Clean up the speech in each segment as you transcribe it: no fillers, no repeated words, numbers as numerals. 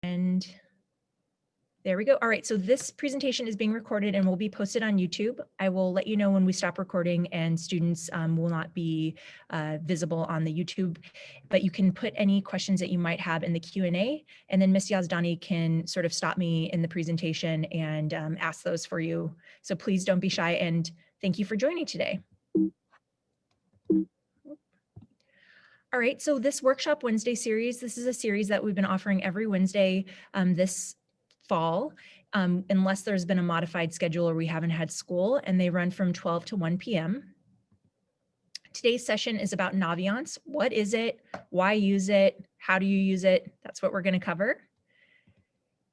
And there we go. All right, so this presentation is being recorded and will be posted on YouTube. I will let you know when we stop recording, and students will not be visible on the YouTube, but you can put any questions that you might have in the Q&A, and then Ms. Yazdani can sort of stop me in the presentation and ask those for you. So please don't be shy, and thank you for joining today. All right, so this Workshop Wednesday series, this is a series that we've been offering every Wednesday this fall, unless there's been a modified schedule or we haven't had school, and they run from 12 to 1 p.m. Today's session is about Naviance. What is it? Why use it? How do you use it? That's what we're going to cover.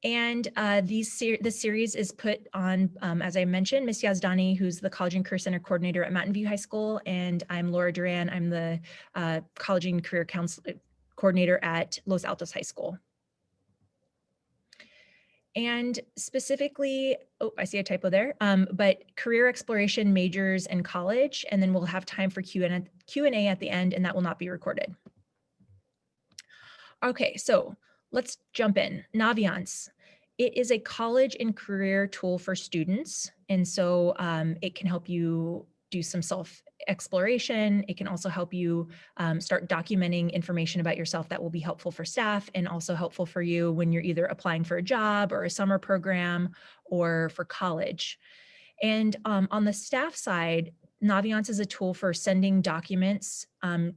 And this series is put on, as I mentioned, Ms. Yazdani, who's the College and Career Center Coordinator at Mountain View High School, and I'm Laura Duran. I'm the College and Career Coordinator at Los Altos High School. And specifically, oh, I see a typo there, but career exploration majors and college, and then we'll have time for Q&A at the end, and that will not be recorded. Okay, so let's jump in. Naviance. It is a college and career tool for students, and so it can help you do some self-exploration. It can also help you start documenting information about yourself that will be helpful for staff and also helpful for you when you're either applying for a job or a summer program or for college. And on the staff side, Naviance is a tool for sending documents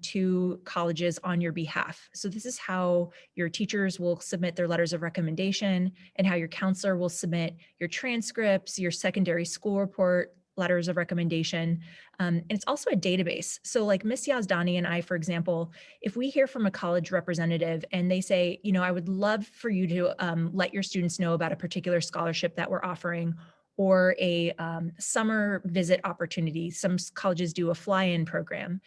to colleges on your behalf. So this is how your teachers will submit their letters of recommendation, and how your counselor will submit your transcripts, your secondary school report, letters of recommendation. And it's also a database. So like Ms. Yazdani and I, for example, if we hear from a college representative and they say, you know, I would love for you to let your students know about a particular scholarship that we're offering, or a summer visit opportunity. Some colleges do a fly-in program.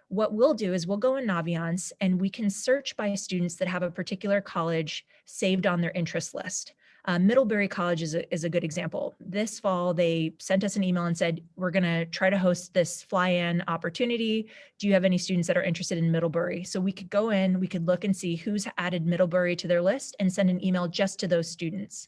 What we'll do is we'll go in Naviance and we can search by students that have a particular college saved on their interest list. Middlebury College is a good example. This fall, they sent us an email and said, we're gonna try to host this fly-in opportunity. Do you have any students that are interested in Middlebury? So we could go in, we could look and see who's added Middlebury to their list and send an email just to those students.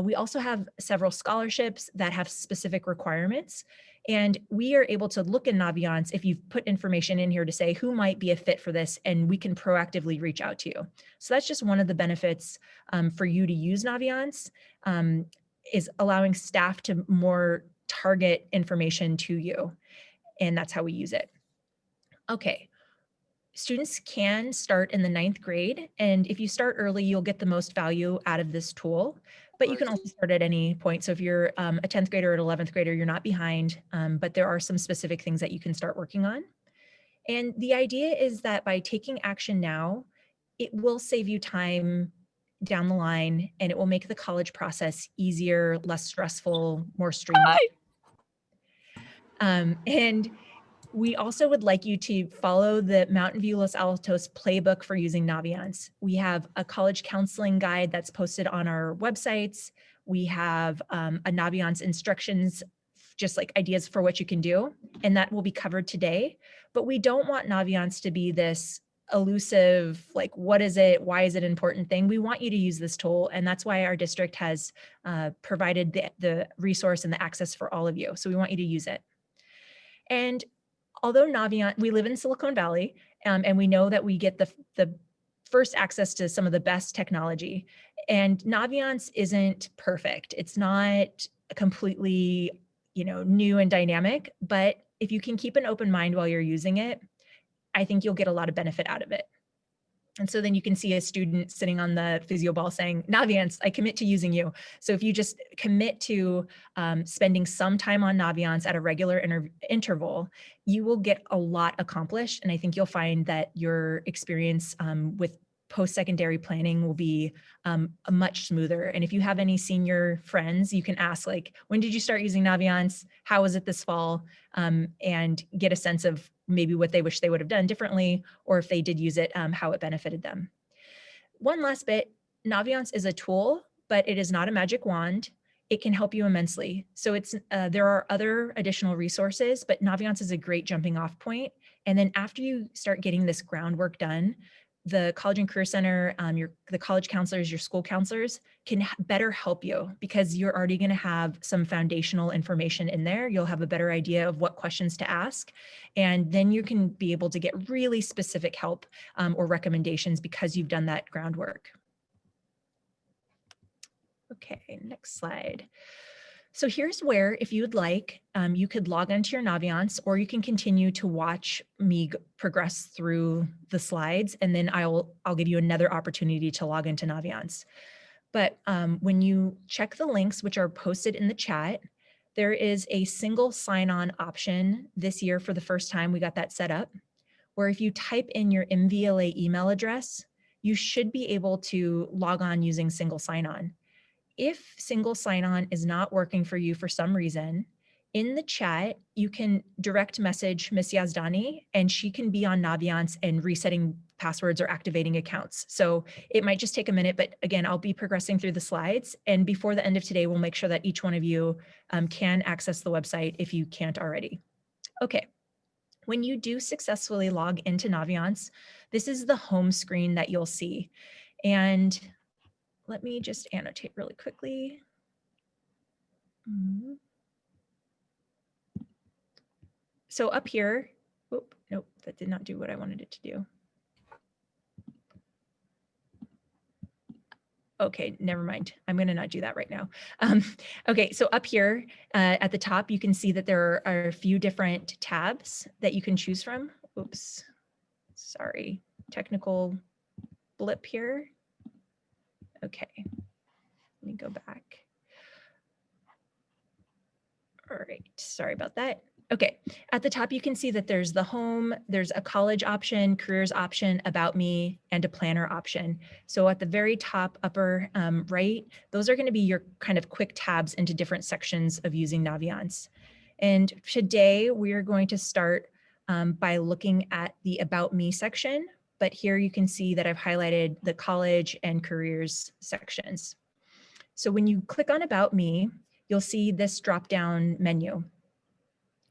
We also have several scholarships that have specific requirements, and we are able to look in Naviance if you've put information in here to say who might be a fit for this, and we can proactively reach out to you. So that's just one of the benefits for you to use Naviance, is allowing staff to more target information to you, and that's how we use it. Okay. Students can start in the 9th grade, and if you start early, you'll get the most value out of this tool, but you can also start at any point. So if you're a 10th grader or an 11th grader, you're not behind, but there are some specific things that you can start working on. And the idea is that by taking action now, it will save you time down the line, and it will make the college process easier, less stressful, more streamlined. And we also would like you to follow the Mountain View Los Altos playbook for using Naviance. We have a college counseling guide that's posted on our websites. We have a Naviance instructions, just like ideas for what you can do, and that will be covered today. But we don't want Naviance to be this elusive, like, what is it? Why is it an important thing? We want you to use this tool, and that's why our district has provided the resource and the access for all of you. So we want you to use it. And although Naviance, we live in Silicon Valley, and we know that we get the first access to some of the best technology, and Naviance isn't perfect. It's not completely, new and dynamic, but if you can keep an open mind while you're using it, I think you'll get a lot of benefit out of it. And so then you can see a student sitting on the physio ball saying, Naviance, I commit to using you. So if you just commit to spending some time on Naviance at a regular interval, you will get a lot accomplished. And I think you'll find that your experience with post-secondary planning will be much smoother. And if you have any senior friends, you can ask, like, when did you start using Naviance? How was it this fall? And get a sense of maybe what they wish they would have done differently, or if they did use it, how it benefited them. One last bit, Naviance is a tool, but it is not a magic wand. It can help you immensely. So there are other additional resources, but Naviance is a great jumping off point. And then after you start getting this groundwork done, the College and Career Center, the college counselors, your school counselors can better help you because you're already going to have some foundational information in there. You'll have a better idea of what questions to ask. And then you can be able to get really specific help or recommendations because you've done that groundwork. Okay, next slide. So here's where, if you would like, you could log onto your Naviance, or you can continue to watch me progress through the slides, and then I'll give you another opportunity to log into Naviance. But when you check the links, which are posted in the chat, there is a single sign-on option this year. For the first time, we got that set up, where if you type in your MVLA email address, you should be able to log on using single sign-on. If single sign-on is not working for you for some reason, in the chat, you can direct message Miss Yazdani, and she can be on Naviance and resetting passwords or activating accounts. So it might just take a minute, but again, I'll be progressing through the slides. And before the end of today, we'll make sure that each one of you can access the website if you can't already. Okay. When you do successfully log into Naviance, this is the home screen that you'll see. And let me just annotate really quickly. So up here, nope, that did not do what I wanted it to do. Okay, never mind. I'm going to not do that right now. Okay, so up here at the top, you can see that there are a few different tabs that you can choose from. Oops, sorry, technical blip here. Okay, let me go back. All right, sorry about that. Okay, at the top, you can see that there's the home, there's a college option, careers option, about me, and a planner option. So at the very top upper right, those are going to be your kind of quick tabs into different sections of using Naviance. And today we are going to start by looking at the About Me section, but here you can see that I've highlighted the college and careers sections. So when you click on About Me, you'll see this drop-down menu.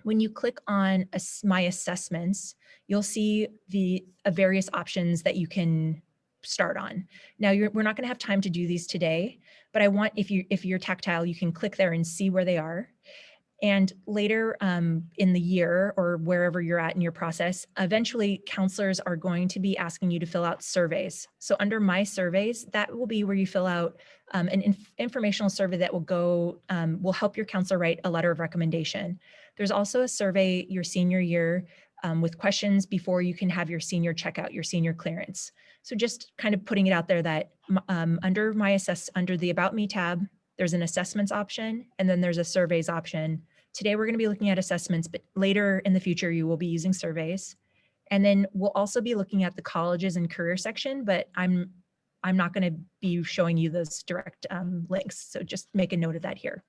When you click on My Assessments, you'll see the various options that you can start on. Now, we're not going to have time to do these today, but I want, if you're tactile, you can click there and see where they are. And later in the year, or wherever you're at in your process, eventually counselors are going to be asking you to fill out surveys. So under My Surveys, that will be where you fill out an informational survey that will help your counselor write a letter of recommendation. There's also a survey your senior year with questions before you can have your senior checkout, your senior clearance. So just kind of putting it out there that under the About Me tab, there's an assessments option, and then there's a surveys option. Today, we're going to be looking at assessments, but later in the future, you will be using surveys. And then we'll also be looking at the colleges and career section, but I'm not going to be showing you those direct links. So just make a note of that here.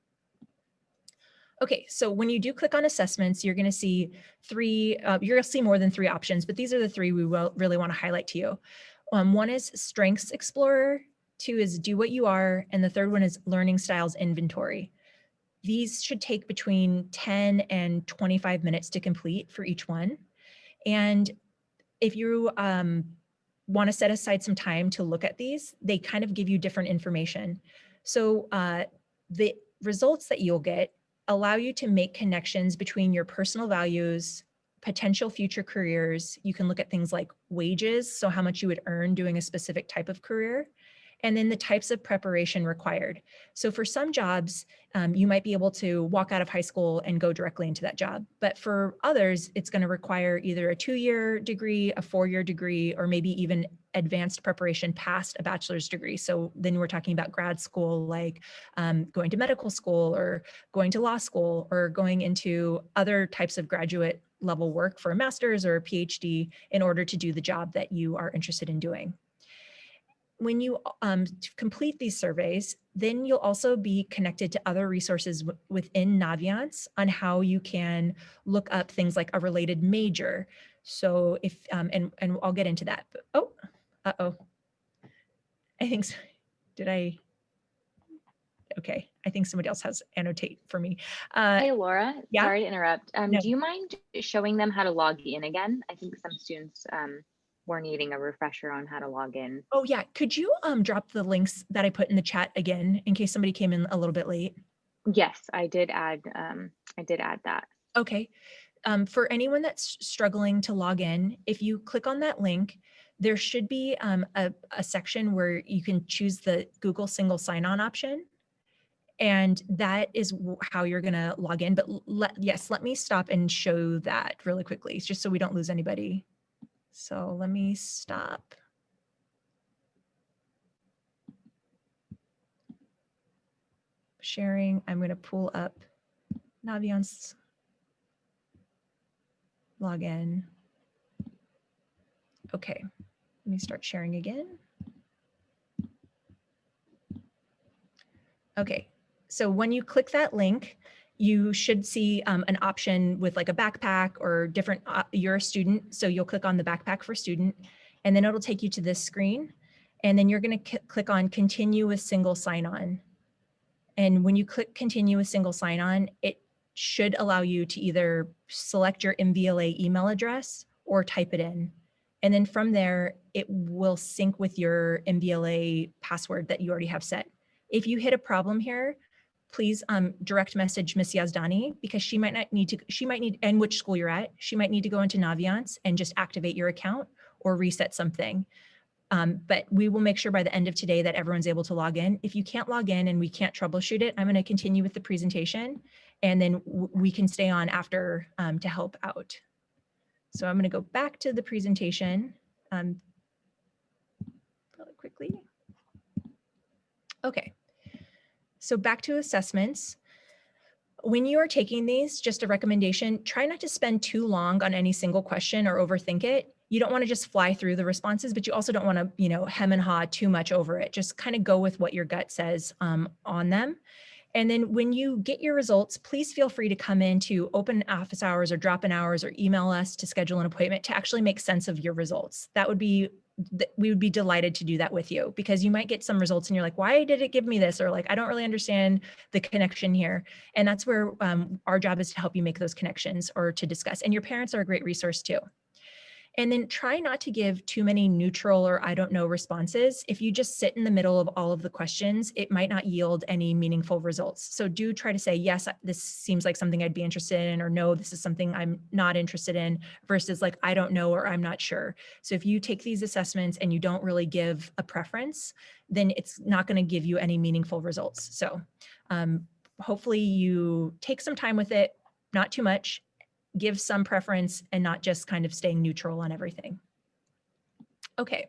Okay, so when you do click on assessments, you're going to see you're going to see more than 3 options, but these are the 3 we really want to highlight to you. One is Strengths Explorer, 2 is Do What You Are, and the 3rd one is Learning Styles Inventory. These should take between 10 and 25 minutes to complete for each one. And if you want to set aside some time to look at these, they kind of give you different information. So the results that you'll get allow you to make connections between your personal values, potential future careers. You can look at things like wages, so how much you would earn doing a specific type of career, and then the types of preparation required. So for some jobs, you might be able to walk out of high school and go directly into that job. But for others, it's going to require either a 2-year degree, a 4-year degree, or maybe even advanced preparation past a bachelor's degree. So then we're talking about grad school, like going to medical school or going to law school or going into other types of graduate level work for a master's or a PhD in order to do the job that you are interested in doing. When you complete these surveys, then you'll also be connected to other resources within Naviance on how you can look up things like a related major. So if, and I'll get into that. But, I think, okay, I think somebody else has annotate for me. Hey, Laura, yeah? Sorry to interrupt. No. Do you mind showing them how to log in again? I think some students were needing a refresher on how to log in. Oh yeah, could you drop the links that I put in the chat again in case somebody came in a little bit late? Yes, I did add that. Okay. For anyone that's struggling to log in, if you click on that link, there should be a section where you can choose the Google single sign-on option. And that is how you're going to log in. But yes, let me stop and show that really quickly, just so we don't lose anybody. So let me stop sharing. I'm going to pull up Naviance login. Okay, let me start sharing again. Okay, so when you click that link, you should see an option with like a backpack or different, you're a student, so you'll click on the backpack for student, and then it'll take you to this screen. And then you're gonna click on continue with single sign-on. And when you click continue with single sign-on, it should allow you to either select your MVLA email address or type it in. And then from there, it will sync with your MVLA password that you already have set. If you hit a problem here, please direct message Miss Yazdani, because she might need, and which school you're at, she might need to go into Naviance and just activate your account or reset something. But we will make sure by the end of today that everyone's able to log in. If you can't log in and we can't troubleshoot it, I'm going to continue with the presentation, and then we can stay on after to help out. So I'm going to go back to the presentation really quickly. Okay, so back to assessments. When you are taking these, just a recommendation, try not to spend too long on any single question or overthink it. You don't want to just fly through the responses, but you also don't want to, hem and haw too much over it. Just kind of go with what your gut says on them. And then when you get your results, please feel free to come into open office hours or drop-in hours or email us to schedule an appointment to actually make sense of your results. We would be delighted to do that with you, because you might get some results and you're like, why did it give me this? Or like, I don't really understand the connection here. And that's where our job is to help you make those connections or to discuss. And your parents are a great resource too. And then try not to give too many neutral or I don't know responses. If you just sit in the middle of all of the questions, it might not yield any meaningful results. So do try to say, yes, this seems like something I'd be interested in, or no, this is something I'm not interested in, versus like, I don't know, or I'm not sure. So if you take these assessments and you don't really give a preference, then it's not going to give you any meaningful results. So hopefully you take some time with it, not too much, give some preference, and not just kind of staying neutral on everything. Okay.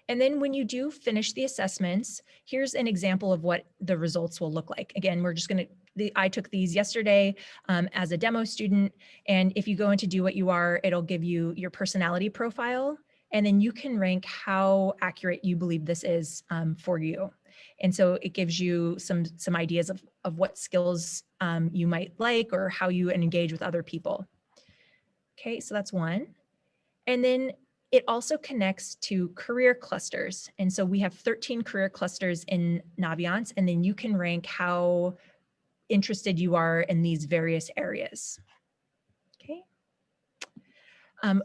And then when you do finish the assessments, here's an example of what the results will look like. Again, we're just going to, I took these yesterday as a demo student. And if you go into Do What You Are, it'll give you your personality profile. And then you can rank how accurate you believe this is for you. And so it gives you some ideas of what skills you might like, or how you engage with other people. Okay, so that's one. And then it also connects to career clusters. And so we have 13 career clusters in Naviance, and then you can rank how interested you are in these various areas. Okay.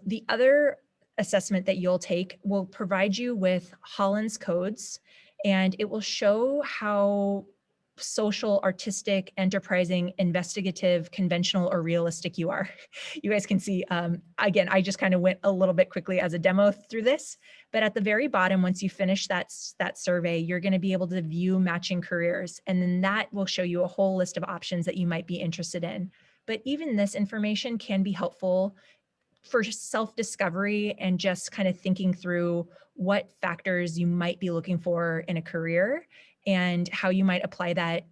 The other assessment that you'll take will provide you with Holland's codes, and it will show how social, artistic, enterprising, investigative, conventional, or realistic you are. You guys can see, again, I just kind of went a little bit quickly as a demo through this, but at the very bottom, once you finish that survey, you're going to be able to view matching careers, and then that will show you a whole list of options that you might be interested in. But even this information can be helpful for self-discovery and just kind of thinking through what factors you might be looking for in a career and how you might apply that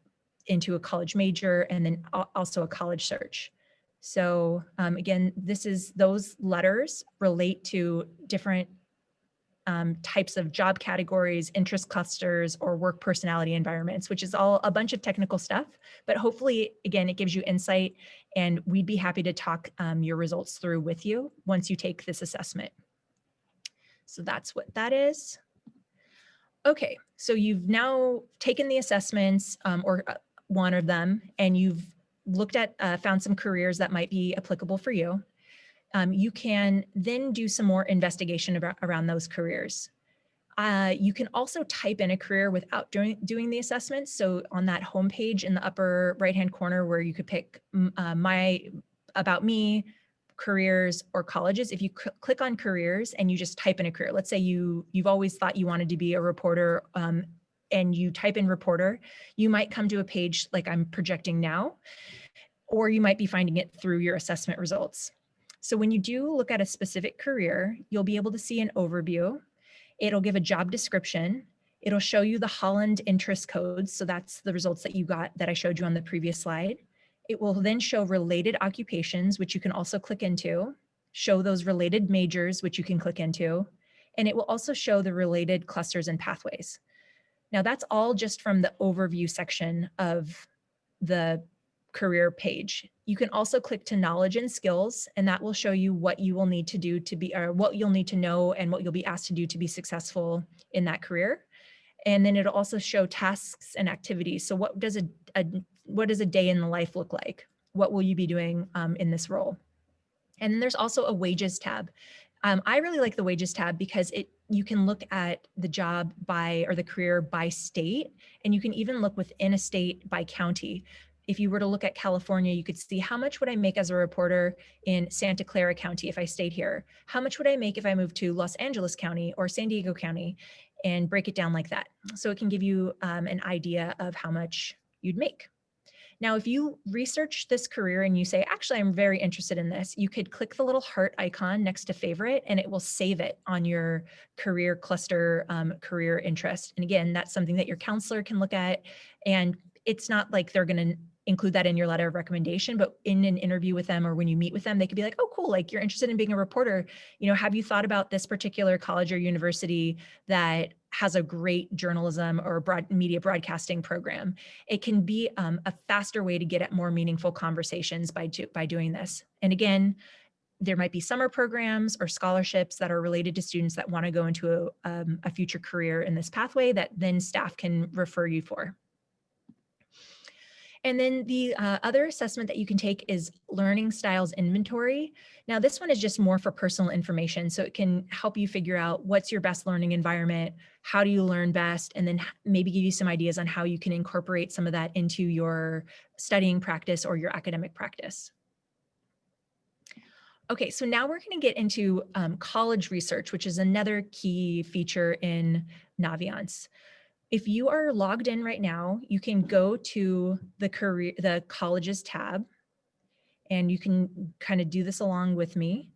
into a college major and then also a college search. So again, those letters relate to different types of job categories, interest clusters, or work personality environments, which is all a bunch of technical stuff. But hopefully, again, it gives you insight, and we'd be happy to talk your results through with you once you take this assessment. So that's what that is. Okay, so you've now taken the assessments, or one of them, and you've looked at, found some careers that might be applicable for you. You can then do some more investigation around those careers. You can also type in a career without doing the assessment. So on that homepage in the upper right-hand corner where you could pick my about me, careers, or colleges, if you click on careers and you just type in a career, let's say you've always thought you wanted to be a reporter, and you type in reporter, you might come to a page like I'm projecting now, or you might be finding it through your assessment results. So when you do look at a specific career, you'll be able to see an overview. It'll give a job description. It'll show you the Holland interest codes. So that's the results that you got that I showed you on the previous slide. It will then show related occupations, which you can also click into, show those related majors, which you can click into, and it will also show the related clusters and pathways. Now that's all just from the overview section of the career page. You can also click to knowledge and skills, and that will show you what you will need to do to be, or what you'll need to know and what you'll be asked to do to be successful in that career. And then it'll also show tasks and activities. So what does a day in the life look like? What will you be doing in this role? And then there's also a wages tab. I really like the wages tab because you can look at the job by, or the career by state, and you can even look within a state by county. If you were to look at California, you could see how much would I make as a reporter in Santa Clara County if I stayed here? How much would I make if I moved to Los Angeles County or San Diego County, and break it down like that. So it can give you an idea of how much you'd make. Now, if you research this career and you say, actually, I'm very interested in this, you could click the little heart icon next to favorite and it will save it on your career cluster, career interest. And again, that's something that your counselor can look at. And it's not like they're going to include that in your letter of recommendation, but in an interview with them or when you meet with them, they could be like, oh, cool, like you're interested in being a reporter. Have you thought about this particular college or university that has a great journalism or media broadcasting program? It can be a faster way to get at more meaningful conversations by doing this. And again, there might be summer programs or scholarships that are related to students that want to go into a future career in this pathway that then staff can refer you for. And then the other assessment that you can take is Learning Styles Inventory. Now, this one is just more for personal information. So it can help you figure out what's your best learning environment, how do you learn best, and then maybe give you some ideas on how you can incorporate some of that into your studying practice or your academic practice. Okay, so now we're going to get into college research, which is another key feature in Naviance. If you are logged in right now, you can go to the colleges tab, and you can kind of do this along with me.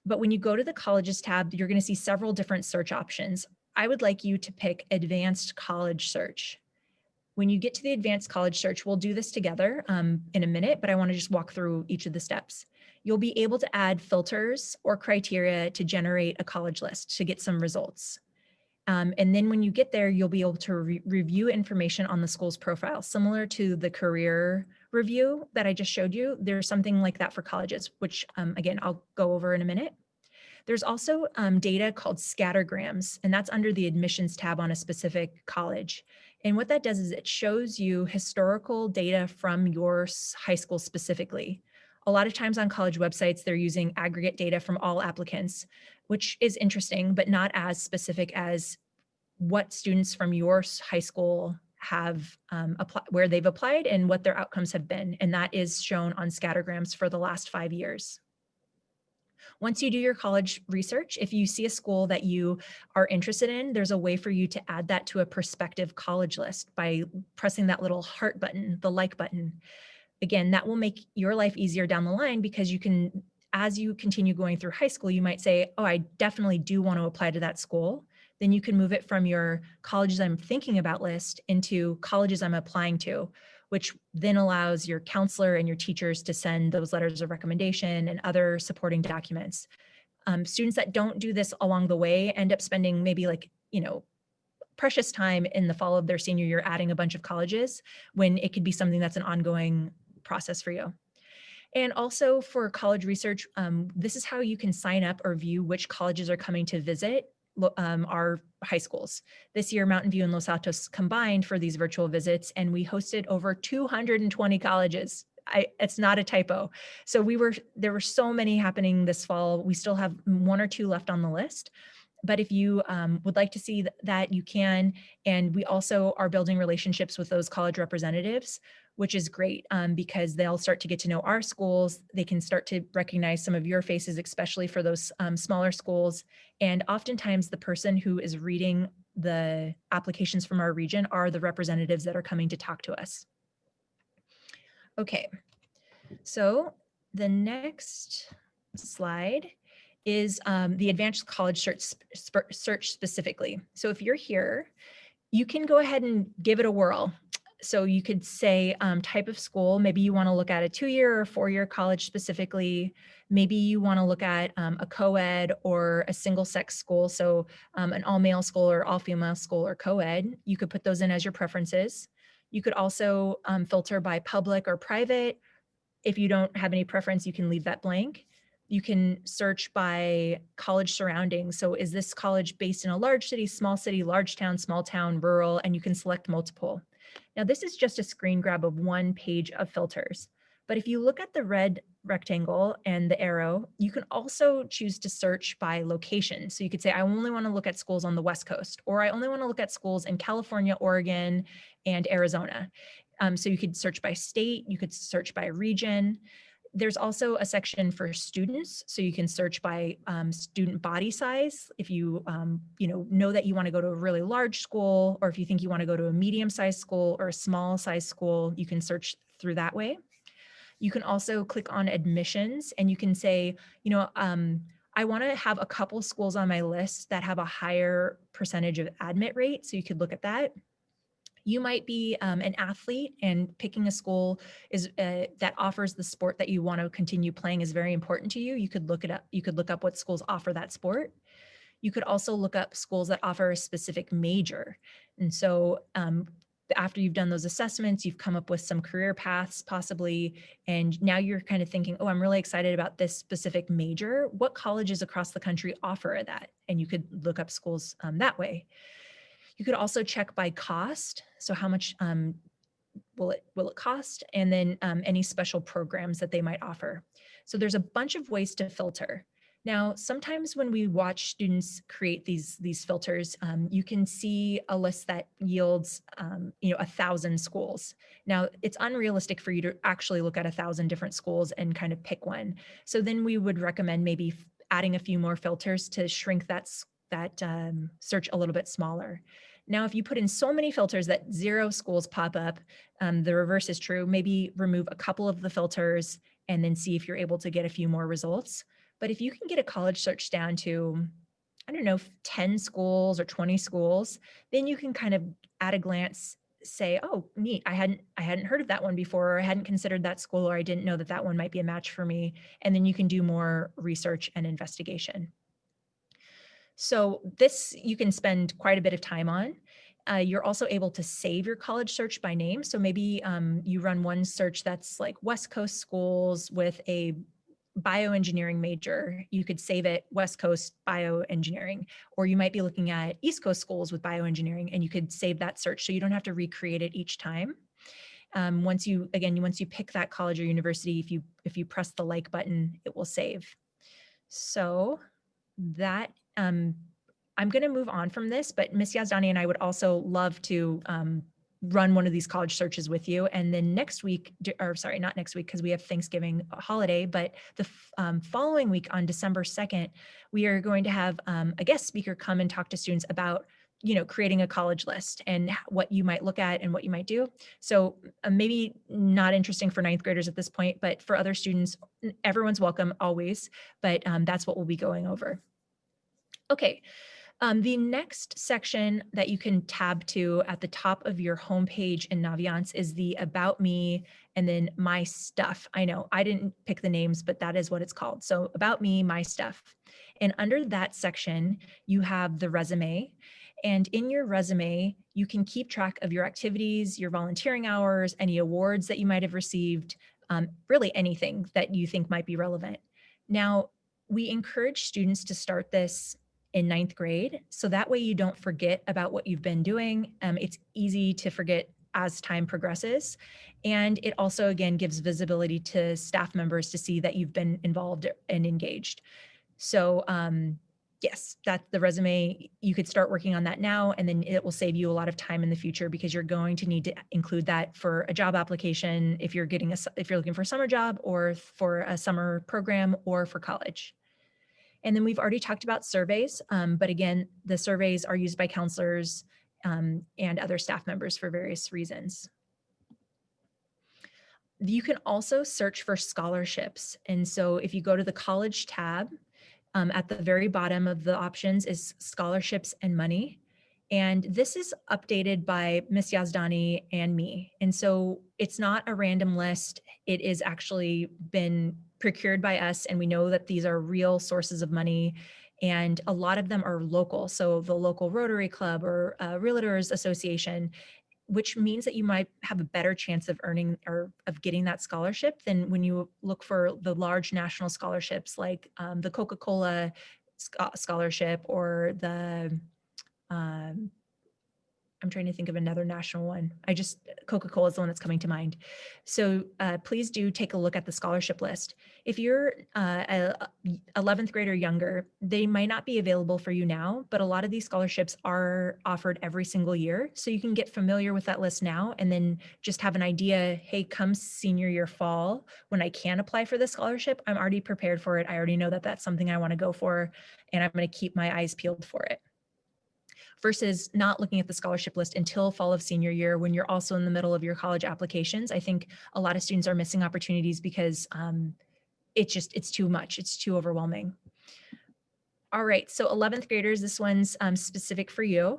But when you go to the colleges tab, you're going to see several different search options. I would like you to pick advanced college search. When you get to the advanced college search, we'll do this together in a minute, but I want to just walk through each of the steps. You'll be able to add filters or criteria to generate a college list to get some results. And then when you get there, you'll be able to review information on the school's profile, similar to the career review that I just showed you. There's something like that for colleges, which again, I'll go over in a minute. There's also data called scattergrams, and that's under the admissions tab on a specific college. And what that does is it shows you historical data from your high school specifically. A lot of times on college websites, they're using aggregate data from all applicants, which is interesting, but not as specific as what students from your high school have where they've applied and what their outcomes have been. And that is shown on scattergrams for the last 5 years. Once you do your college research, if you see a school that you are interested in, there's a way for you to add that to a prospective college list by pressing that little heart button, the like button. Again, that will make your life easier down the line because you can, as you continue going through high school, you might say, oh, I definitely do want to apply to that school. Then you can move it from your colleges I'm thinking about list into colleges I'm applying to, which then allows your counselor and your teachers to send those letters of recommendation and other supporting documents. Students that don't do this along the way end up spending maybe precious time in the fall of their senior year adding a bunch of colleges when it could be something that's an ongoing process for you. And also for college research, this is how you can sign up or view which colleges are coming to visit our high schools. This year, Mountain View and Los Altos combined for these virtual visits, and we hosted over 220 colleges. it's not a typo. So there were so many happening this fall. We still have one or two left on the list. But if you would like to see that, you can. And we also are building relationships with those college representatives, which is great because they'll start to get to know our schools. They can start to recognize some of your faces, especially for those smaller schools. And oftentimes, the person who is reading the applications from our region are the representatives that are coming to talk to us. Okay, so the next slide is the advanced college search specifically. So if you're here, you can go ahead and give it a whirl. So you could say type of school. Maybe you want to look at a 2-year or 4-year college specifically. Maybe you want to look at a co-ed or a single sex school. So an all male school or all female school or co-ed. You could put those in as your preferences. You could also filter by public or private. If you don't have any preference, you can leave that blank. You can search by college surroundings. So is this college based in a large city, large town, small town, rural, and you can select multiple. Now this is just a screen grab of one page of filters. But if you look at the red rectangle and the arrow, you can also choose to search by location. So you could say, I only want to look at schools on the West Coast, or I only want to look at schools in California, Oregon, and Arizona. So you could search by state, you could search by region. There's also a section for students, so you can search by student body size. If you know that you want to go to a really large school, or if you think you want to go to a medium-sized school or a small-sized school, you can search through that way. You can also click on admissions, and you can say, I want to have a couple schools on my list that have a higher percentage of admit rate. So you could look at that. You might be an athlete, and picking a school is that offers the sport that you want to continue playing is very important to you. You could look it up. You could look up what schools offer that sport. You could also look up schools that offer a specific major. And so after you've done those assessments, you've come up with some career paths possibly, and now you're kind of thinking, oh, I'm really excited about this specific major. What colleges across the country offer that? And you could look up schools that way. You could also check by cost. So how much will it cost? And then any special programs that they might offer. So there's a bunch of ways to filter. Now, sometimes when we watch students create these filters, you can see a list that yields 1,000 schools. Now, it's unrealistic for you to actually look at 1,000 different schools and kind of pick one. So then we would recommend maybe adding a few more filters to shrink that search a little bit smaller. Now, if you put in so many filters that 0 schools pop up, the reverse is true. Maybe remove a couple of the filters and then see if you're able to get a few more results. But if you can get a college search down to, I don't know, 10 schools or 20 schools, then you can kind of at a glance say, oh, neat, I hadn't heard of that one before, or I hadn't considered that school, or I didn't know that that one might be a match for me. And then you can do more research and investigation. So this you can spend quite a bit of time on. You're also able to save your college search by name. So maybe you run one search that's like West Coast schools with a bioengineering major. You could save it West Coast bioengineering, or you might be looking at East Coast schools with bioengineering, and you could save that search so you don't have to recreate it each time. Once you pick that college or university, if you press the like button, it will save. So that I'm going to move on from this, but Miss Yazdani and I would also love to run one of these college searches with you. And then next week, or sorry, not next week, because we have Thanksgiving holiday, but the following week on December 2nd, we are going to have a guest speaker come and talk to students about creating a college list and what you might look at and what you might do. So maybe not interesting for 9th graders at this point, but for other students, everyone's welcome always, but that's what we'll be going over. Okay, the next section that you can tab to at the top of your homepage in Naviance is the About Me and then My Stuff. I know I didn't pick the names, but that is what it's called. So About Me, My Stuff. And under that section, you have the resume. And in your resume, you can keep track of your activities, your volunteering hours, any awards that you might have received, really anything that you think might be relevant. Now, we encourage students to start this in 9th grade. So that way you don't forget about what you've been doing. It's easy to forget as time progresses. And it also, again, gives visibility to staff members to see that you've been involved and engaged. So yes, that's the resume. You could start working on that now, and then it will save you a lot of time in the future because you're going to need to include that for a job application if you're if you're looking for a summer job or for a summer program or for college. And then we've already talked about surveys, but again, the surveys are used by counselors and other staff members for various reasons. You can also search for scholarships. And so if you go to the college tab, at the very bottom of the options is scholarships and money. And this is updated by Miss Yazdani and me. And so it's not a random list. It is actually been procured by us, and we know that these are real sources of money. And a lot of them are local. So the local Rotary Club or Realtors Association, which means that you might have a better chance of earning or of getting that scholarship than when you look for the large national scholarships like the Coca-Cola scholarship or the um, I'm trying to think of another national one. Coca-Cola is the one that's coming to mind. So please do take a look at the scholarship list. If you're 11th grade or younger, they might not be available for you now, but a lot of these scholarships are offered every single year. So you can get familiar with that list now and then just have an idea, hey, come senior year fall, when I can apply for the scholarship, I'm already prepared for it. I already know that that's something I want to go for, and I'm going to keep my eyes peeled for it, versus not looking at the scholarship list until fall of senior year when you're also in the middle of your college applications. I think a lot of students are missing opportunities because it's too much. It's too overwhelming. All right, so 11th graders, this one's specific for you.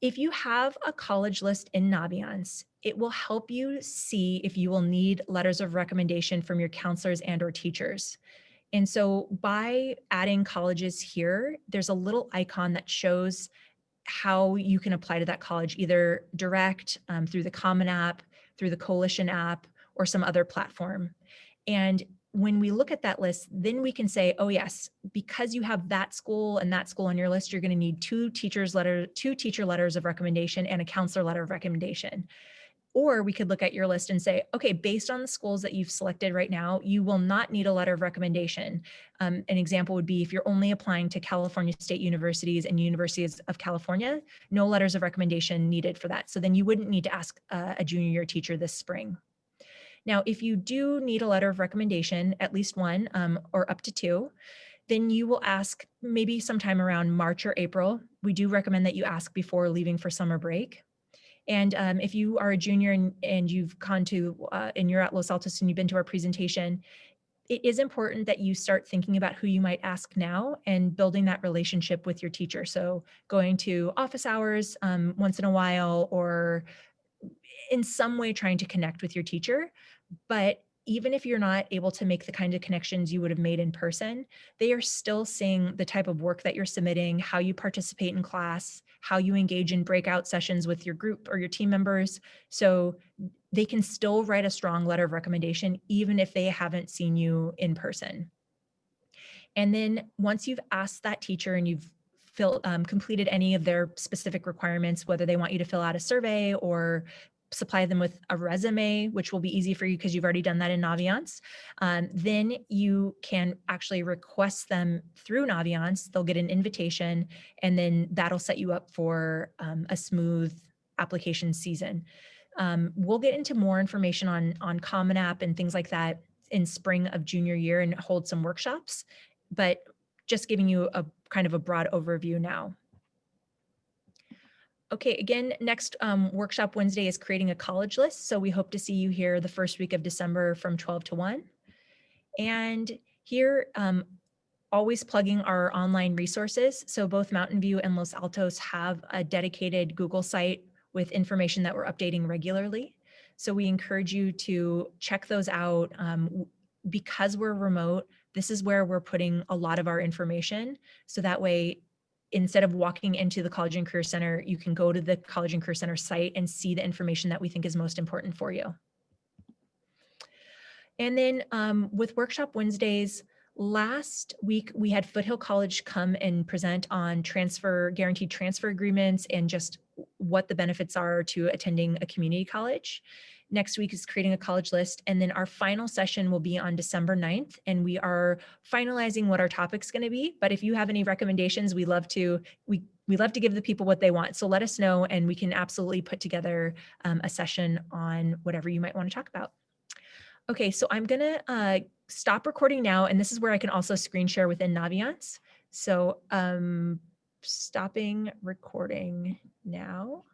If you have a college list in Naviance, it will help you see if you will need letters of recommendation from your counselors and or teachers. And so by adding colleges here, there's a little icon that shows how you can apply to that college, either direct through the Common App, through the Coalition app, or some other platform. And when we look at that list, then we can say, oh yes, because you have that school and that school on your list, you're going to need two teacher letters of recommendation and a counselor letter of recommendation. Or we could look at your list and say, okay, based on the schools that you've selected right now, you will not need a letter of recommendation. An example would be if you're only applying to California state universities and universities of California, no letters of recommendation needed for that. So then you wouldn't need to ask a junior year teacher this spring. Now, if you do need a letter of recommendation, at least one or up to two, then you will ask maybe sometime around March or April. We do recommend that you ask before leaving for summer break. And if you are a junior and you've gone to, and you're at Los Altos and you've been to our presentation, it is important that you start thinking about who you might ask now and building that relationship with your teacher. So going to office hours once in a while, or in some way trying to connect with your teacher. But even if you're not able to make the kind of connections you would have made in person, they are still seeing the type of work that you're submitting, how you participate in class, how you engage in breakout sessions with your group or your team members. So they can still write a strong letter of recommendation, even if they haven't seen you in person. And then once you've asked that teacher and you've completed any of their specific requirements, whether they want you to fill out a survey or supply them with a resume, which will be easy for you because you've already done that in Naviance, then you can actually request them through Naviance. They'll get an invitation, and then that'll set you up for a smooth application season. We'll get into more information on Common App and things like that in spring of junior year and hold some workshops, but just giving you a kind of a broad overview now. Okay, again, next workshop Wednesday is creating a college list. So we hope to see you here the first week of December from 12 to 1. And here, always plugging our online resources. So both Mountain View and Los Altos have a dedicated Google site with information that we're updating regularly. So we encourage you to check those out. Because we're remote, this is where we're putting a lot of our information. So that way, instead of walking into the College and Career Center, you can go to the College and Career Center site and see the information that we think is most important for you. And then with Workshop Wednesdays, last week we had Foothill College come and present on guaranteed transfer agreements and just what the benefits are to attending a community college. Next week is creating a college list. And then our final session will be on December 9th. And we are finalizing what our topic's going to be. But if you have any recommendations, we love to give the people what they want. So let us know and we can absolutely put together a session on whatever you might want to talk about. Okay, so I'm gonna stop recording now, and this is where I can also screen share within Naviance. So stopping recording now.